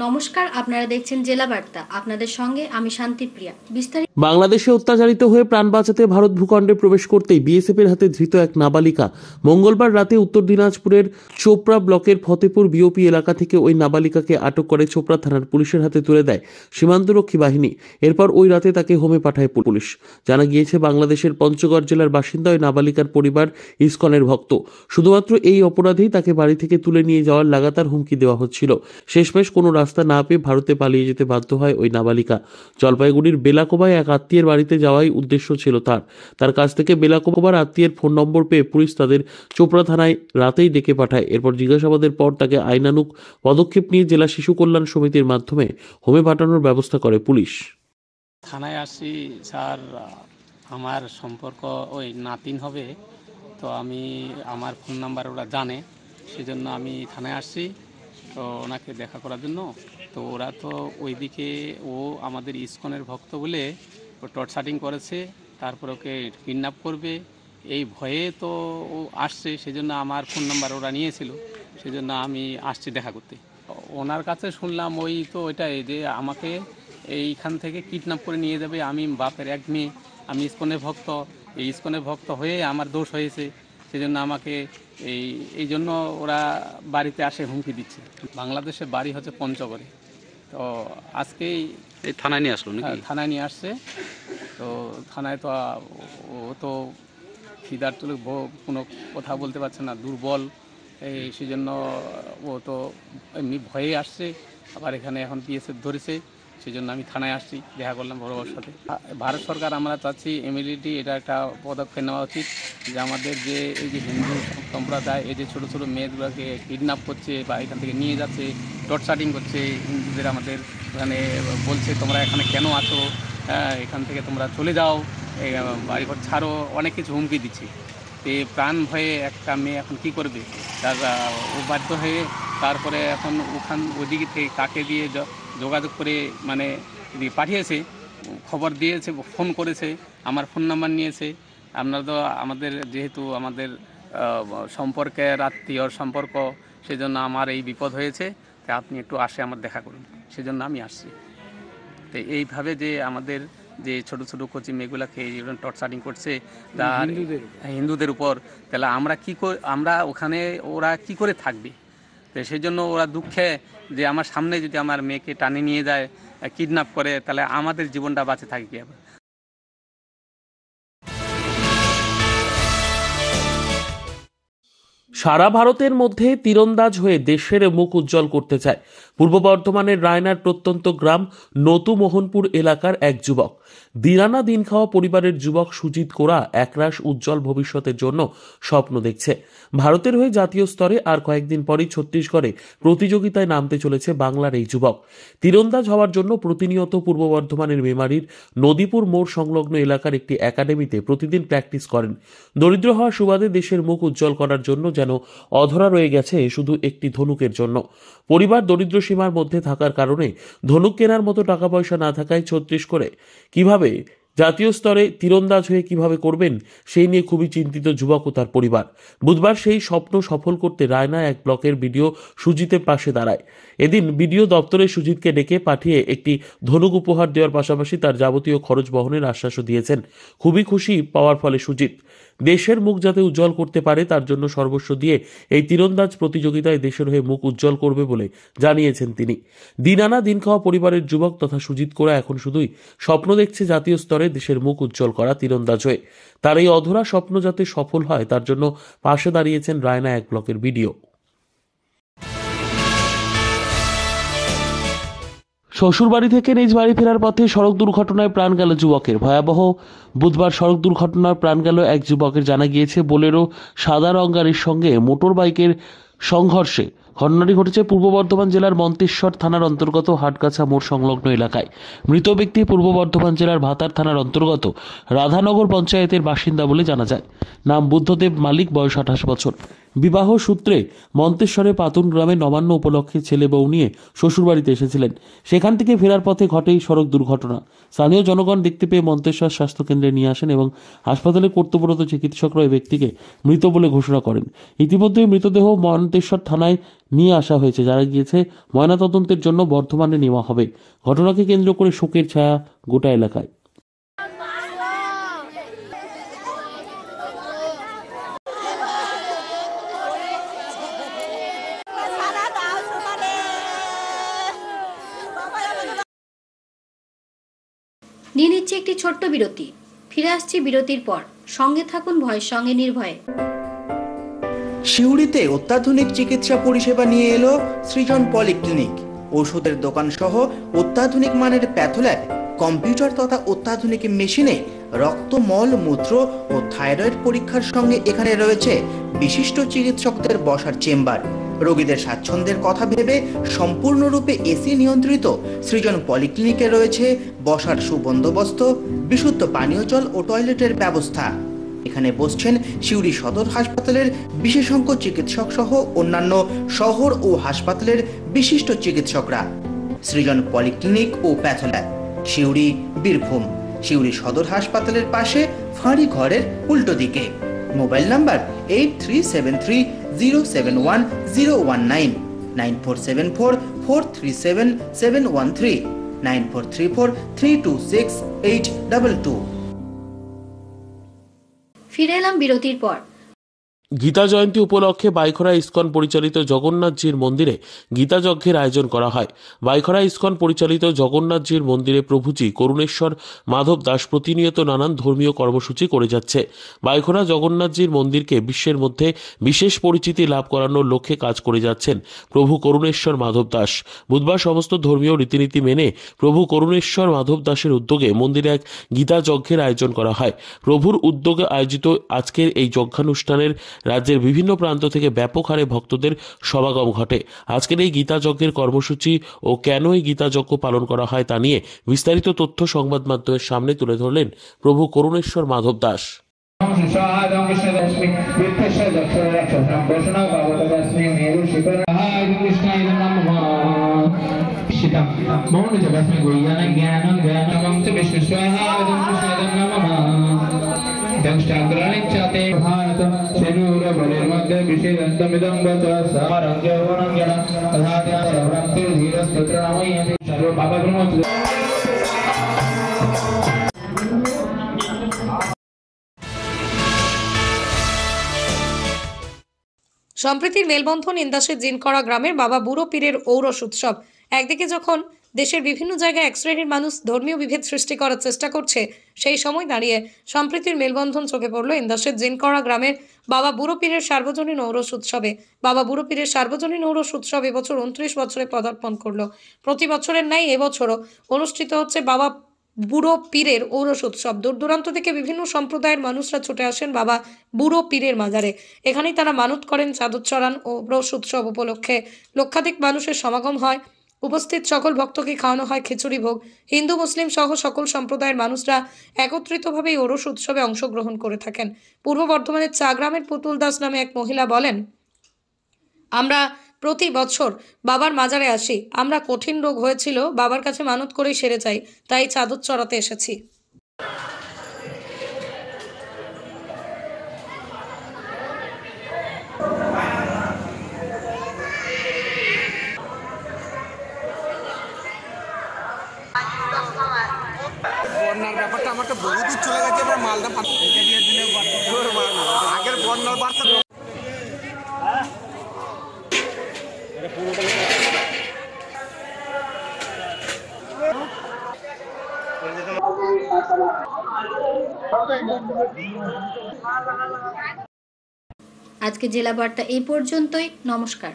নমস্কার, আপনারা দেখছেন জেলা বার্তা। আপনাদের সঙ্গে আমি শান্তিপ্রিয়া। বিস্তারিত। বাংলাদেশে অত্যাচারিত হয়ে প্রাণ বাঁচাতে ভারত ভূখণ্ডে প্রবেশ করতেই বিএসএফ এর হাতে ধৃত এক নাবালিকা। মঙ্গলবার রাতে উত্তর দিনাজপুরের চোপড়া ব্লকের ফতেপুর বিওপি এলাকা থেকে ওই নাবালিকাকে আটক করে চোপড়া থানার পুলিশের হাতে তুলে দেয় সীমান্তরক্ষী বাহিনী। এরপর ওই রাতে তাকে হোমে পাঠায় পুলিশ। জানা গিয়েছে, বাংলাদেশের পঞ্চগড় জেলার বাসিন্দা ওই নাবালিকার পরিবার ইসকনের ভক্ত। শুধুমাত্র এই অপরাধেই তাকে বাড়ি থেকে তুলে নিয়ে যাওয়ার লাগাতার হুমকি দেওয়া হচ্ছিল। শেষমেশ কোনো রাস্তা না পেয়ে ভারতে পালিয়ে যেতে বাধ্য হয় ওই নাবালিকা। জলপাইগুড়ির বেলাকোবায় এক আত্মীয়ের বাড়িতে যাওয়াই উদ্দেশ্য ছিল তার কাছ থেকে বেলাকোবার আত্মীয়ের ফোন নম্বর পেয়ে পুলিশ তাদের চোপড়া থানায় রাতেই ডেকে পাঠায়। এরপর জিজ্ঞাসাবাদের পর তাকে আইনানুগ পদক্ষেপ নিয়ে জেলা শিশু কল্যাণ সমিতির মাধ্যমে হোমে পাঠানোর ব্যবস্থা করে পুলিশ। থানায় আসি স্যার, আমার সম্পর্ক ওই নাতিন হবে, তো আমি আমার ফোন নাম্বার ওরা জানে, সেজন্য আমি থানায় আসছি তো ওনাকে দেখা করার জন্য। তো ওরা তো ওইদিকে ও আমাদের ইসকনের ভক্ত বলে ও টর্চারিং করেছে, তারপর ওকে কিডন্যাপ করবে এই ভয়ে তো ও আসছে, সেজন্য আমার ফোন নাম্বার ওরা নিয়েছিল, সেজন্য আমি আসছি দেখা করতে। ওনার কাছে শুনলাম ওই তো ওইটাই যে আমাকে এইখান থেকে কিডন্যাপ করে নিয়ে যাবে। আমি বাপের এক মেয়ে, আমি ইসকনের ভক্ত, এই ইসকনের ভক্ত হয়ে আমার দোষ হয়েছে, সেজন্য আমাকে এই জন্য ওরা বাড়িতে আসে হুমকি দিচ্ছে। বাংলাদেশের বাড়ি হচ্ছে পঞ্চগড়ে, তো আজকেই এই থানায় নিয়ে আসলো নাকি? থানায় নিয়ে আসছে। তো থানায় তো ও তো খিদার তুলে কোনো কথা বলতে পারছে না, দুর্বল, সেই জন্য ও তো এমনি ভয়ে আসছে। আবার এখানে এখন বিএসএফ ধরেছে, সেই জন্য আমি থানায় আসছি, দেখা করলাম বড় বড়োর সাথে। ভারত সরকার আমরা চাচ্ছি ইমিডিয়েটলি এটা একটা পদক্ষেপ নেওয়া উচিত যে আমাদের যে এই যে হিন্দু সম্প্রদায় এই যে ছোটো ছোটো মেয়েগুলোকে কিডন্যাপ করছে বা এখান থেকে নিয়ে যাচ্ছে, টর্চারিং করছে হিন্দুদের, আমাদের এখানে বলছে তোমরা এখানে কেন আছো, এখান থেকে তোমরা চলে যাও, বাড়িঘর ছাড়ো, অনেক কিছু হুমকি দিচ্ছে। তো প্রাণ ভয়ে একটা মেয়ে এখন কী করবে, তার ও বাধ্য হয়ে তারপরে এখন ওদিকে থেকে কাকে দিয়ে যোগাযোগ করে মানে পাঠিয়েছে, খবর দিয়েছে, ফোন করেছে, আমার ফোন নাম্বার নিয়েছে। আপনারা তো আমাদের যেহেতু আমাদের সম্পর্কের আত্মীয়র সম্পর্ক, সেজন্য আমার এই বিপদ হয়েছে, তাই আপনি একটু আসে আমার দেখা করুন, সেজন্য আমি আসছি। তো এইভাবে যে আমাদের যে ছোটো ছোটো কোচি মেয়েগুলোকে টর্চারিং করছে হিন্দুদের উপর, তাহলে আমরা ওখানে ওরা কি করে থাকবে? তো সেই জন্য ওরা দুঃখে যে আমার সামনে যদি আমার মেয়েকে টানে নিয়ে যায়, কিডন্যাপ করে, তাহলে আমাদের জীবনটা বাঁচে থাকে কি আবার? সারা ভারতের মধ্যে তীরন্দাজ হয়ে দেশের মুখ উজ্জ্বল করতে চায় পূর্ব বর্ধমানের রায়নার প্রত্যন্ত গ্রাম নতু মোহনপুর এলাকার এক যুবক। দিনানা দিন খাওয়া পরিবারের যুবক সুজিত কোরা একরাশ উজ্জ্বল ভবিষ্যতের জন্য স্বপ্ন দেখছে। ভারতের হয়ে জাতীয় স্তরে আর কয়েকদিন পরই ছত্তিশগড়ে প্রতিযোগিতায় নামতে চলেছে বাংলার এই যুবক। তীরন্দাজ হওয়ার জন্য প্রতিনিয়ত পূর্ব বর্ধমানের মেমারির নদীপুর মোড় সংলগ্ন এলাকার একটি একাডেমিতে প্রতিদিন প্র্যাকটিস করেন। দরিদ্র হওয়া সুবাদে দেশের মুখ উজ্জ্বল করার জন্য যেন অধরা রয়ে গেছে শুধু একটি ধনুকের জন্য। পরিবার দরিদ্র সীমার মধ্যে থাকার কারণে ধনুক কেনার মতো টাকা পয়সা না থাকায় ছত্তিশগড়ে কিভাবে জাতীয় স্তরে তীরন্দাজ হয়ে কিভাবে করবেন সেই নিয়ে খুবই চিন্তিত যুবক ও তার পরিবার। বুধবার সেই স্বপ্ন সফল করতে রায়না এক ব্লকের বিডিও সুজিতের পাশে দাঁড়ায়। এদিন বিডিও দপ্তরে সুজিতকে ডেকে পাঠিয়ে একটি ধনুক উপহার দেওয়ার পাশাপাশি তার যাবতীয় খরচ বহনের আশ্বাসও দিয়েছেন। খুবই খুশি পাওয়ার ফলে সুজিত দেশের মুখ যাতে উজ্জ্বল করতে পারে তার জন্য সর্বস্ব দিয়ে এই তীরন্দাজ প্রতিযোগিতায় দেশের হয়ে মুখ উজ্জ্বল করবে বলে জানিয়েছেন তিনি। দিন আনা দিন খাওয়া পরিবারের যুবক তথা সুজিত কোরা এখন শুধুই স্বপ্ন দেখছে জাতীয় স্তরে দেশের মুখ উজ্জ্বল করা তীরন্দাজ হয়ে। তার এই অধরা স্বপ্ন যাতে সফল হয় তার জন্য পাশে দাঁড়িয়েছেন রায়না এক ব্লকের বিডিও। শ্বশুরবাড়ি থেকে নিজ বাড়ি ফেরার পথে সড়ক দুর্ঘটনায় প্রাণ গেল যুবকের। ভয়াবহ বুধবার সড়ক দুর্ঘটনায় প্রাণ গেল এক যুবকের। জানা গিয়েছে, বোলেরো সাদা রং গাড়ির সঙ্গে মোটর বাইকের সংঘর্ষে ঘটনাটি ঘটেছে পূর্ব বর্ধমান জেলার মন্তেশ্বর থানার অন্তর্গত হাটগাছা মোড় সংলগ্ন এলাকায়। মৃত ব্যক্তি পূর্ব বর্ধমান জেলার ভাতার থানার অন্তর্গত রাধানগর পঞ্চায়েতের বাসিন্দা বলে জানা যায়। নাম বুদ্ধদেব মালিক, বয়স 28 বছর। বিবাহ সূত্রে মন্তেশ্বরে পাতুন গ্রামে নবান্ন উপলক্ষে ছেলে বউ নিয়ে শ্বশুরবাড়িতে এসেছিলেন। সেখান থেকে ফেরার পথে ঘটে এই সড়ক দুর্ঘটনা। স্থানীয় জনগণ দেখতে পেয়ে মন্তেশ্বর স্বাস্থ্যকেন্দ্রে নিয়ে আসেন এবং হাসপাতালে কর্তব্যরত চিকিৎসকরা ওই ব্যক্তিকে মৃত বলে ঘোষণা করেন। ইতিমধ্যে মৃতদেহ মন্তেশ্বর থানায় নিয়ে আসা হয়েছে, যারা গিয়েছে ময়নাতদন্তের জন্য বর্ধমানে নেওয়া হবে। ঘটনাকে কেন্দ্র করে শোকের ছায়া গোটা এলাকায়। নিয়ে নিচ্ছে একটি ছোট্ট বিরতি। ফিরে আসছি বিরতির পর। সঙ্গে থাকুন ভয়ের সঙ্গে নির্ভয়ে। সিউড়িতে অত্যাধুনিক চিকিৎসা পরিষেবা নিয়ে এলো সৃজন পলিক্লিনিক। ওষুধের দোকান সহ অত্যাধুনিক মানের প্যাথোল্যাব, কম্পিউটার তথা অত্যাধুনিক মেশিনে রক্ত, মল, মূত্র ও থাইরয়েড পরীক্ষার সঙ্গে এখানে রয়েছে বিশিষ্ট চিকিৎসকদের বসার চেম্বার। রোগীদের স্বাচ্ছন্দ্যের কথা ভেবে সম্পূর্ণরূপে এসি নিয়ন্ত্রিত সৃজন পলিক্লিনিকে রয়েছে বসার সুবন্দোবস্ত, বিশুদ্ধ পানীয় জল ও টয়লেটের ব্যবস্থা। এখানে বসছেন সিউড়ি সদর হাসপাতালের বিশেষজ্ঞ চিকিৎসক সহ অন্যান্য শহর ও হাসপাতালের বিশিষ্ট চিকিৎসকরা। সৃজন পলিক্লিনিক ও প্যাথোল্যাব, সিউড়ি, বীরভূম। সিউড়ি সদর হাসপাতালের পাশে ফাঁড়ি ঘরের উল্টো দিকে। Mobile number 8373071019, 9474437713, 9434326822। ফিরে এলাম বিরতির পর। গীতা জয়ন্তী উপলক্ষে বাইখরা ইস্কন পরিচালিত জগন্নাথজির মন্দিরে গীতা যজ্ঞের আয়োজন করা হয়। বাইখরা ইস্কন পরিচালিত জগন্নাথজির মন্দিরে প্রভুজি করুণেশ্বর মাধব দাস প্রতিনিয়ত নানান ধর্মীয় কর্মসূচি করে যাচ্ছে। বাইখরা জগন্নাথজির মন্দিরকে বিশ্বের মধ্যে বিশেষ পরিচিতি লাভ করানোর লক্ষ্যে কাজ করে যাচ্ছেন প্রভু করুণেশ্বর মাধব দাস। বুধবার সমস্ত ধর্মীয় রীতিনীতি মেনে প্রভু করুণেশ্বর মাধব দাসের উদ্যোগে মন্দিরে এক গীতা যজ্ঞের আয়োজন করা হয়। প্রভুর উদ্যোগে আয়োজিত আজকের এই যজ্ঞানুষ্ঠানের রাজ্যের বিভিন্ন প্রান্ত থেকে ব্যাপক হারে ভক্তদের সমাগম ঘটে। আজকের এই গীতা যজ্ঞের কর্মসূচি ও কেন এই গীতা যজ্ঞ পালন করা হয় তা নিয়ে বিস্তারিত তথ্য সংবাদ মাধ্যমের সামনে তুলে ধরলেন প্রভু করুণেশ্বর মাধব দাস। সম্প্রীতির মেলবন্ধন ইন্দাসের জিনকড়া গ্রামের বাবা বুড়ো পীরের ঔরস উৎসব। একদিকে যখন দেশের বিভিন্ন জায়গায় এক শ্রেণীর মানুষ ধর্মীয় বিভেদ সৃষ্টি করার চেষ্টা করছে, সেই সময় দাঁড়িয়ে সম্প্রীতির মেলবন্ধন চোখে পড়ল ইন্দাসের জিনকড়া গ্রামের বাবা বুড়ো পীরের সার্বজনীন ঔরস উৎসবে। বাবা বুড়ো পীরের সার্বজনীন ঔরস উৎসব এবছর 29 বছরে পদার্পণ করলো। প্রতি বছরের ন্যায় এবছরও অনুষ্ঠিত হচ্ছে বাবা বুড়ো পীরের ঔরস উৎসব। দূর দূরান্ত থেকে বিভিন্ন সম্প্রদায়ের মানুষরা ছুটে আসেন বাবা বুড়ো পীরের মাজারে। এখানেই তারা মানত করেন চাদর চড়ান। ঔরস উৎসব উপলক্ষে লক্ষাধিক মানুষের সমাগম হয়। উপস্থিত সকল ভক্তকে খাওয়ানো হয় খিচুড়ি ভোগ। হিন্দু মুসলিম সহ সকল সম্প্রদায়ের মানুষরা একত্রিতভাবে এই ঔরস উৎসবে অংশগ্রহণ করে থাকেন। পূর্ব বর্ধমানের চা গ্রামের পুতুল দাস নামে এক মহিলা বলেন, আমরা প্রতি বছর বাবার মাজারে আসি। আমরা কঠিন রোগ হয়েছিল, বাবার কাছে মানত করেই সেরে যাই, তাই চাদর চড়াতে এসেছি। বন্যার ব্যাপারটা আমার তো বহুদূর চলে গেছে, এবার মালদা আগের বন্যার বার্তা আজকে জেলা বার্তা এই পর্যন্তই। নমস্কার।